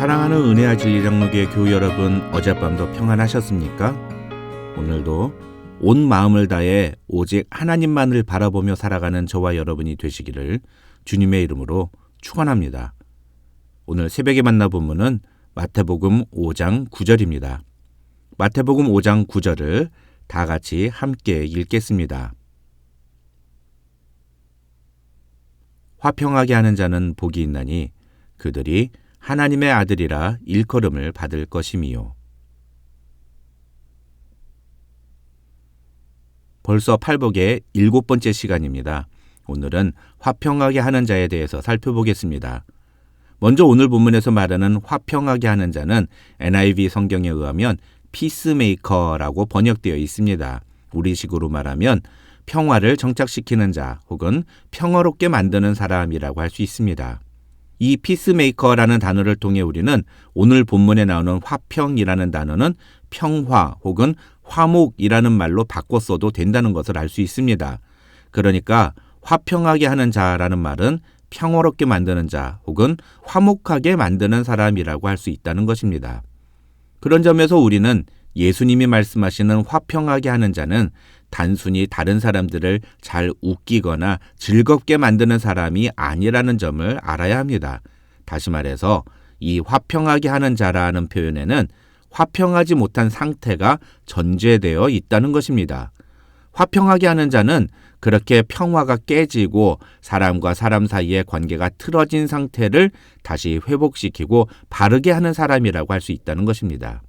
사랑하는 은혜와 진리 장로교회 교우 여러분, 어젯밤도 평안하셨습니까? 오늘도 온 마음을 다해 오직 하나님만을 바라보며 살아가는 저와 여러분이 되시기를 주님의 이름으로 축원합니다. 오늘 새벽에 만나 본문은 마태복음 5장 9절입니다. 마태복음 5장 9절을 다 같이 함께 읽겠습니다. 화평하게 하는 자는 복이 있나니 그들이 하나님의 아들이라 일컬음을 받을 것임이요. 벌써 팔복의 7번째 시간입니다. 오늘은 화평하게 하는 자에 대해서 살펴보겠습니다. 먼저 오늘 본문에서 말하는 화평하게 하는 자는 NIV 성경에 의하면 피스메이커라고 번역되어 있습니다. 우리식으로 말하면 평화를 정착시키는 자 혹은 평화롭게 만드는 사람이라고 할 수 있습니다. 이 피스메이커라는 단어를 통해 우리는 오늘 본문에 나오는 화평이라는 단어는 평화 혹은 화목이라는 말로 바꿔 써도 된다는 것을 알 수 있습니다. 그러니까 화평하게 하는 자라는 말은 평화롭게 만드는 자 혹은 화목하게 만드는 사람이라고 할 수 있다는 것입니다. 그런 점에서 우리는 예수님이 말씀하시는 화평하게 하는 자는 단순히 다른 사람들을 잘 웃기거나 즐겁게 만드는 사람이 아니라는 점을 알아야 합니다. 다시 말해서 이 화평하게 하는 자라는 표현에는 화평하지 못한 상태가 전제되어 있다는 것입니다. 화평하게 하는 자는 그렇게 평화가 깨지고 사람과 사람 사이의 관계가 틀어진 상태를 다시 회복시키고 바르게 하는 사람이라고 할 수 있다는 것입니다.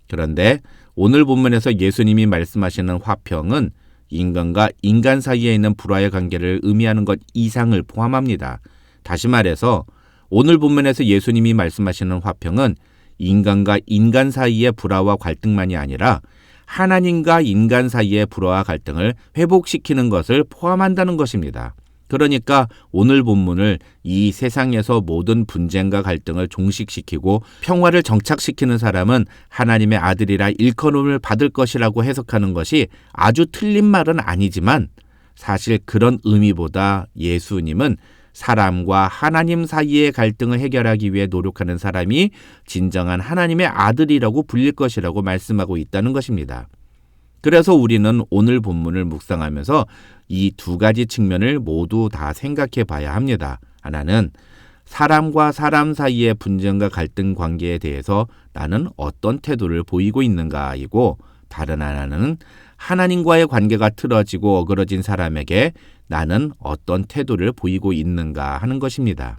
그런데 오늘 본문에서 예수님이 말씀하시는 화평은 인간과 인간 사이에 있는 불화의 관계를 의미하는 것 이상을 포함합니다. 다시 말해서 오늘 본문에서 예수님이 말씀하시는 화평은 인간과 인간 사이의 불화와 갈등만이 아니라 하나님과 인간 사이의 불화와 갈등을 회복시키는 것을 포함한다는 것입니다. 그러니까 오늘 본문을 이 세상에서 모든 분쟁과 갈등을 종식시키고 평화를 정착시키는 사람은 하나님의 아들이라 일컬음을 받을 것이라고 해석하는 것이 아주 틀린 말은 아니지만 사실 그런 의미보다 예수님은 사람과 하나님 사이의 갈등을 해결하기 위해 노력하는 사람이 진정한 하나님의 아들이라고 불릴 것이라고 말씀하고 있다는 것입니다. 그래서 우리는 오늘 본문을 묵상하면서 이 두 가지 측면을 모두 다 생각해 봐야 합니다. 하나는 사람과 사람 사이의 분쟁과 갈등 관계에 대해서 나는 어떤 태도를 보이고 있는가이고, 다른 하나는 하나님과의 관계가 틀어지고 어그러진 사람에게 나는 어떤 태도를 보이고 있는가 하는 것입니다.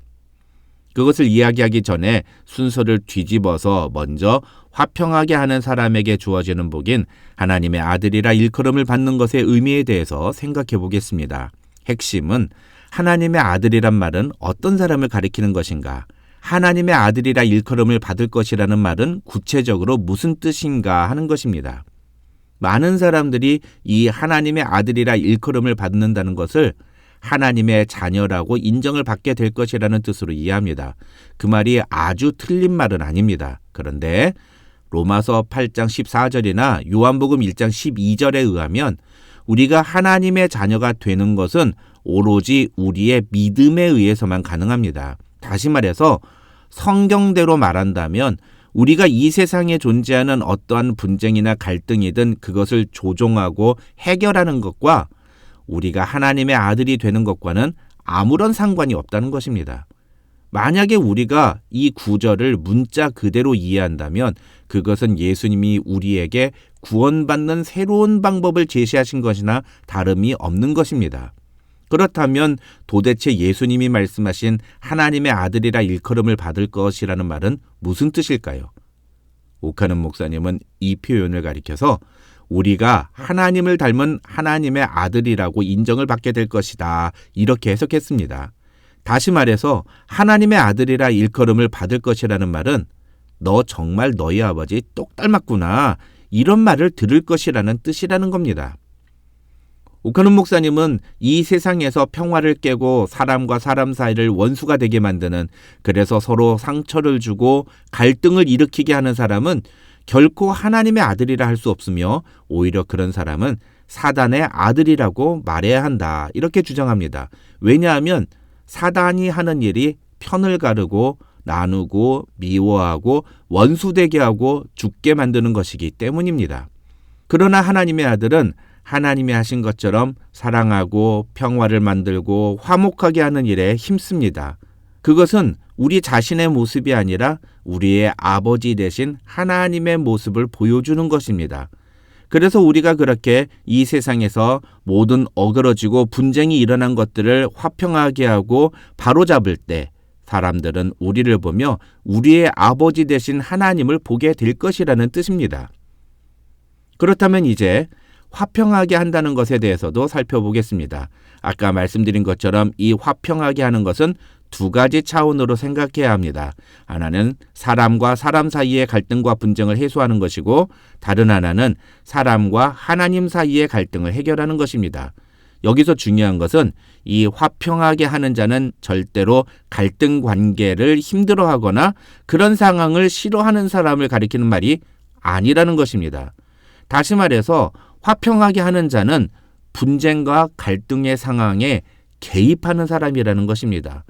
그것을 이야기하기 전에 순서를 뒤집어서 먼저 화평하게 하는 사람에게 주어지는 복인 하나님의 아들이라 일컬음을 받는 것의 의미에 대해서 생각해 보겠습니다. 핵심은 하나님의 아들이란 말은 어떤 사람을 가리키는 것인가? 하나님의 아들이라 일컬음을 받을 것이라는 말은 구체적으로 무슨 뜻인가 하는 것입니다. 많은 사람들이 이 하나님의 아들이라 일컬음을 받는다는 것을 하나님의 자녀라고 인정을 받게 될 것이라는 뜻으로 이해합니다. 그 말이 아주 틀린 말은 아닙니다. 그런데 로마서 8장 14절이나 요한복음 1장 12절에 의하면 우리가 하나님의 자녀가 되는 것은 오로지 우리의 믿음에 의해서만 가능합니다. 다시 말해서 성경대로 말한다면 우리가 이 세상에 존재하는 어떠한 분쟁이나 갈등이든 그것을 조종하고 해결하는 것과 우리가 하나님의 아들이 되는 것과는 아무런 상관이 없다는 것입니다. 만약에 우리가 이 구절을 문자 그대로 이해한다면 그것은 예수님이 우리에게 구원받는 새로운 방법을 제시하신 것이나 다름이 없는 것입니다. 그렇다면 도대체 예수님이 말씀하신 하나님의 아들이라 일컬음을 받을 것이라는 말은 무슨 뜻일까요? 오카는 목사님은 이 표현을 가리켜서 우리가 하나님을 닮은 하나님의 아들이라고 인정을 받게 될 것이다, 이렇게 해석했습니다. 다시 말해서 하나님의 아들이라 일컬음을 받을 것이라는 말은 너 정말 너희 아버지 똑 닮았구나, 이런 말을 들을 것이라는 뜻이라는 겁니다. 오카는 목사님은 이 세상에서 평화를 깨고 사람과 사람 사이를 원수가 되게 만드는, 그래서 서로 상처를 주고 갈등을 일으키게 하는 사람은 결코 하나님의 아들이라 할 수 없으며 오히려 그런 사람은 사단의 아들이라고 말해야 한다, 이렇게 주장합니다. 왜냐하면 사단이 하는 일이 편을 가르고 나누고 미워하고 원수되게 하고 죽게 만드는 것이기 때문입니다. 그러나 하나님의 아들은 하나님이 하신 것처럼 사랑하고 평화를 만들고 화목하게 하는 일에 힘씁니다. 그것은 우리 자신의 모습이 아니라 우리의 아버지 되신 하나님의 모습을 보여주는 것입니다. 그래서 우리가 그렇게 이 세상에서 모든 어그러지고 분쟁이 일어난 것들을 화평하게 하고 바로잡을 때 사람들은 우리를 보며 우리의 아버지 되신 하나님을 보게 될 것이라는 뜻입니다. 그렇다면 이제 화평하게 한다는 것에 대해서도 살펴보겠습니다. 아까 말씀드린 것처럼 이 화평하게 하는 것은 두 가지 차원으로 생각해야 합니다. 하나는 사람과 사람 사이의 갈등과 분쟁을 해소하는 것이고 다른 하나는 사람과 하나님 사이의 갈등을 해결하는 것입니다. 여기서 중요한 것은 이 화평하게 하는 자는 절대로 갈등 관계를 힘들어하거나 그런 상황을 싫어하는 사람을 가리키는 말이 아니라는 것입니다. 다시 말해서 화평하게 하는 자는 분쟁과 갈등의 상황에 개입하는 사람이라는 것입니다.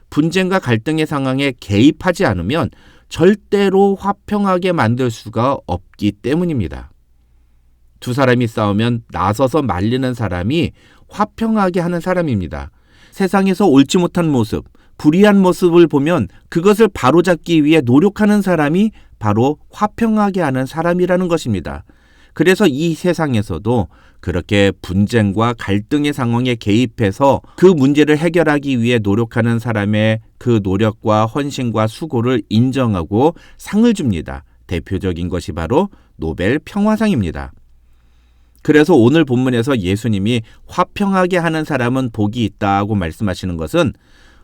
분쟁과 갈등의 상황에 개입하지 않으면 절대로 화평하게 만들 수가 없기 때문입니다. 두 사람이 싸우면 나서서 말리는 사람이 화평하게 하는 사람입니다. 세상에서 옳지 못한 모습, 불의한 모습을 보면 그것을 바로잡기 위해 노력하는 사람이 바로 화평하게 하는 사람이라는 것입니다. 그래서 이 세상에서도 그렇게 분쟁과 갈등의 상황에 개입해서 그 문제를 해결하기 위해 노력하는 사람의 그 노력과 헌신과 수고를 인정하고 상을 줍니다. 대표적인 것이 바로 노벨 평화상입니다. 그래서 오늘 본문에서 예수님이 화평하게 하는 사람은 복이 있다고 말씀하시는 것은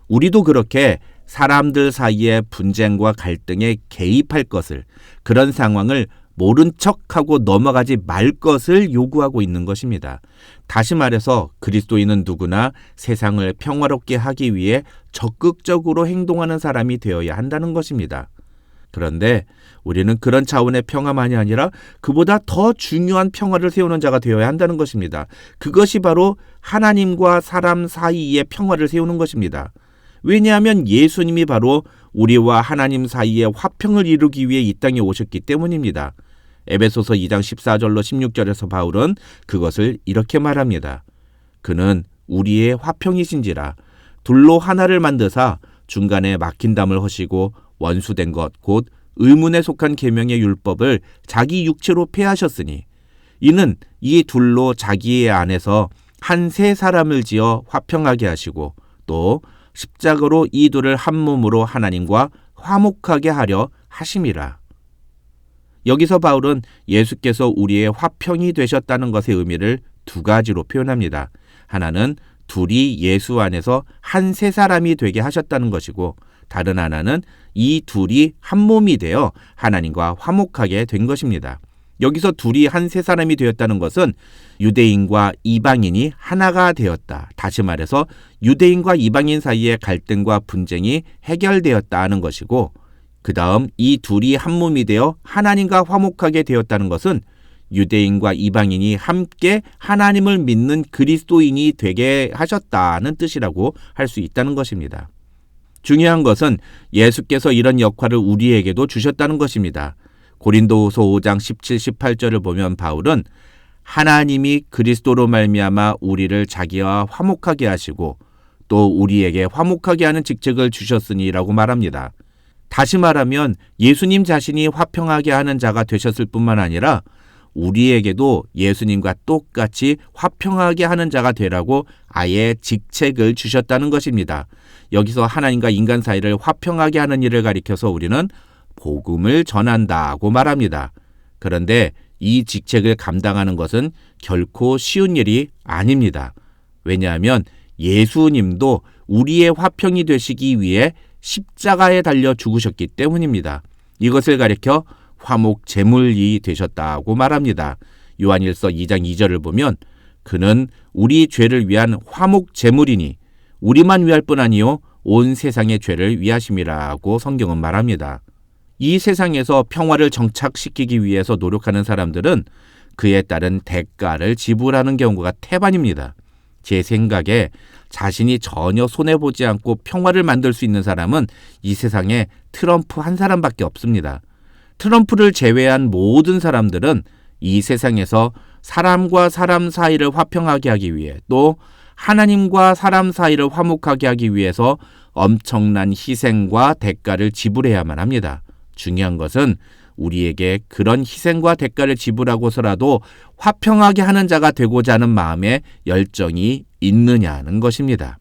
우리도 그렇게 사람들 사이의 분쟁과 갈등에 개입할 것을, 그런 상황을 모른 척하고 넘어가지 말 것을 요구하고 있는 것입니다. 다시 말해서 그리스도인은 누구나 세상을 평화롭게 하기 위해 적극적으로 행동하는 사람이 되어야 한다는 것입니다. 그런데 우리는 그런 차원의 평화만이 아니라 그보다 더 중요한 평화를 세우는 자가 되어야 한다는 것입니다. 그것이 바로 하나님과 사람 사이의 평화를 세우는 것입니다. 왜냐하면 예수님이 바로 우리와 하나님 사이의 화평을 이루기 위해 이 땅에 오셨기 때문입니다. 에베소서 2장 14절로 16절에서 바울은 그것을 이렇게 말합니다. 그는 우리의 화평이신지라 둘로 하나를 만드사 중간에 막힌 담을 허시고 원수된 것 곧 의문에 속한 계명의 율법을 자기 육체로 폐하셨으니 이는 이 둘로 자기의 안에서 한 세 사람을 지어 화평하게 하시고 또 십자가로 이 둘을 한 몸으로 하나님과 화목하게 하려 하심이라. 여기서 바울은 예수께서 우리의 화평이 되셨다는 것의 의미를 두 가지로 표현합니다. 하나는 둘이 예수 안에서 한 세 사람이 되게 하셨다는 것이고 다른 하나는 이 둘이 한 몸이 되어 하나님과 화목하게 된 것입니다. 여기서 둘이 한 세 사람이 되었다는 것은 유대인과 이방인이 하나가 되었다. 다시 말해서 유대인과 이방인 사이의 갈등과 분쟁이 해결되었다는 것이고 그 다음 이 둘이 한 몸이 되어 하나님과 화목하게 되었다는 것은 유대인과 이방인이 함께 하나님을 믿는 그리스도인이 되게 하셨다는 뜻이라고 할 수 있다는 것입니다. 중요한 것은 예수께서 이런 역할을 우리에게도 주셨다는 것입니다. 고린도후서 5장 17, 18절을 보면 바울은 하나님이 그리스도로 말미암아 우리를 자기와 화목하게 하시고 또 우리에게 화목하게 하는 직책을 주셨으니라고 말합니다. 다시 말하면 예수님 자신이 화평하게 하는 자가 되셨을 뿐만 아니라 우리에게도 예수님과 똑같이 화평하게 하는 자가 되라고 아예 직책을 주셨다는 것입니다. 여기서 하나님과 인간 사이를 화평하게 하는 일을 가리켜서 우리는 복음을 전한다고 말합니다. 그런데 이 직책을 감당하는 것은 결코 쉬운 일이 아닙니다. 왜냐하면 예수님도 우리의 화평이 되시기 위해 십자가에 달려 죽으셨기 때문입니다. 이것을 가리켜 화목 제물이 되셨다고 말합니다. 요한일서 2장 2절을 보면 그는 우리 죄를 위한 화목 제물이니 우리만 위할 뿐 아니요 온 세상의 죄를 위하심이라고 성경은 말합니다. 이 세상에서 평화를 정착시키기 위해서 노력하는 사람들은 그에 따른 대가를 지불하는 경우가 태반입니다. 제 생각에 자신이 전혀 손해보지 않고 평화를 만들 수 있는 사람은 이 세상에 트럼프 한 사람밖에 없습니다. 트럼프를 제외한 모든 사람들은 이 세상에서 사람과 사람 사이를 화평하게 하기 위해 또 하나님과 사람 사이를 화목하게 하기 위해서 엄청난 희생과 대가를 지불해야만 합니다. 중요한 것은 우리에게 그런 희생과 대가를 지불하고서라도 화평하게 하는 자가 되고자 하는 마음의 열정이 있느냐는 것입니다.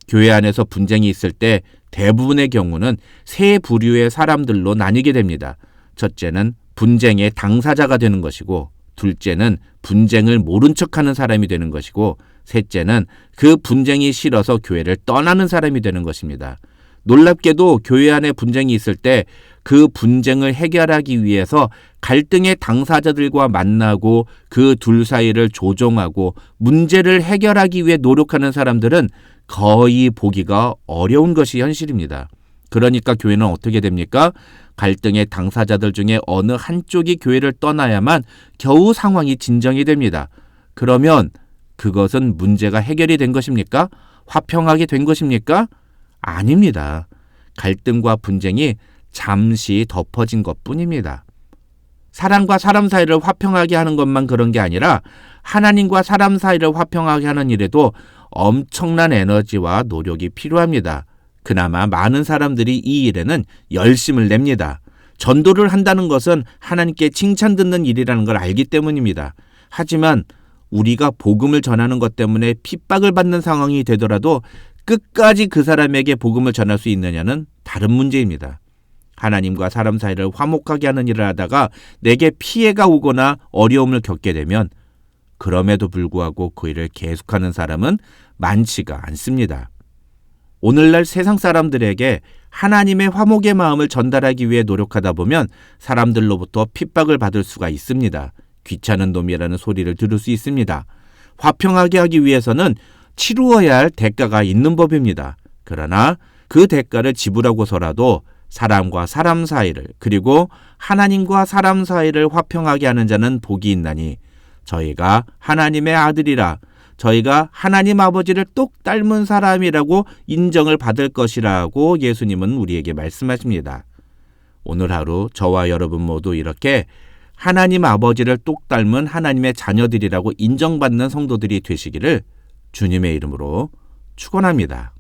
교회 안에서 분쟁이 있을 때 대부분의 경우는 세 부류의 사람들로 나뉘게 됩니다. 첫째는 분쟁의 당사자가 되는 것이고, 둘째는 분쟁을 모른 척하는 사람이 되는 것이고, 셋째는 그 분쟁이 싫어서 교회를 떠나는 사람이 되는 것입니다. 놀랍게도 교회 안에 분쟁이 있을 때 그 분쟁을 해결하기 위해서 갈등의 당사자들과 만나고 그 둘 사이를 조정하고 문제를 해결하기 위해 노력하는 사람들은 거의 보기가 어려운 것이 현실입니다. 그러니까 교회는 어떻게 됩니까? 갈등의 당사자들 중에 어느 한쪽이 교회를 떠나야만 겨우 상황이 진정이 됩니다. 그러면 그것은 문제가 해결이 된 것입니까? 화평하게 된 것입니까? 아닙니다. 갈등과 분쟁이 잠시 덮어진 것뿐입니다. 사람과 사람 사이를 화평하게 하는 것만 그런 게 아니라 하나님과 사람 사이를 화평하게 하는 일에도 엄청난 에너지와 노력이 필요합니다. 그나마 많은 사람들이 이 일에는 열심을 냅니다. 전도를 한다는 것은 하나님께 칭찬 듣는 일이라는 걸 알기 때문입니다. 하지만 우리가 복음을 전하는 것 때문에 핍박을 받는 상황이 되더라도 끝까지 그 사람에게 복음을 전할 수 있느냐는 다른 문제입니다. 하나님과 사람 사이를 화목하게 하는 일을 하다가 내게 피해가 오거나 어려움을 겪게 되면 그럼에도 불구하고 그 일을 계속하는 사람은 많지가 않습니다. 오늘날 세상 사람들에게 하나님의 화목의 마음을 전달하기 위해 노력하다 보면 사람들로부터 핍박을 받을 수가 있습니다. 귀찮은 놈이라는 소리를 들을 수 있습니다. 화평하게 하기 위해서는 치루어야 할 대가가 있는 법입니다. 그러나 그 대가를 지불하고서라도 사람과 사람 사이를 그리고 하나님과 사람 사이를 화평하게 하는 자는 복이 있나니 저희가 하나님의 아들이라 저희가 하나님 아버지를 똑 닮은 사람이라고 인정을 받을 것이라고 예수님은 우리에게 말씀하십니다. 오늘 하루 저와 여러분 모두 이렇게 하나님 아버지를 똑 닮은 하나님의 자녀들이라고 인정받는 성도들이 되시기를 주님의 이름으로 축원합니다.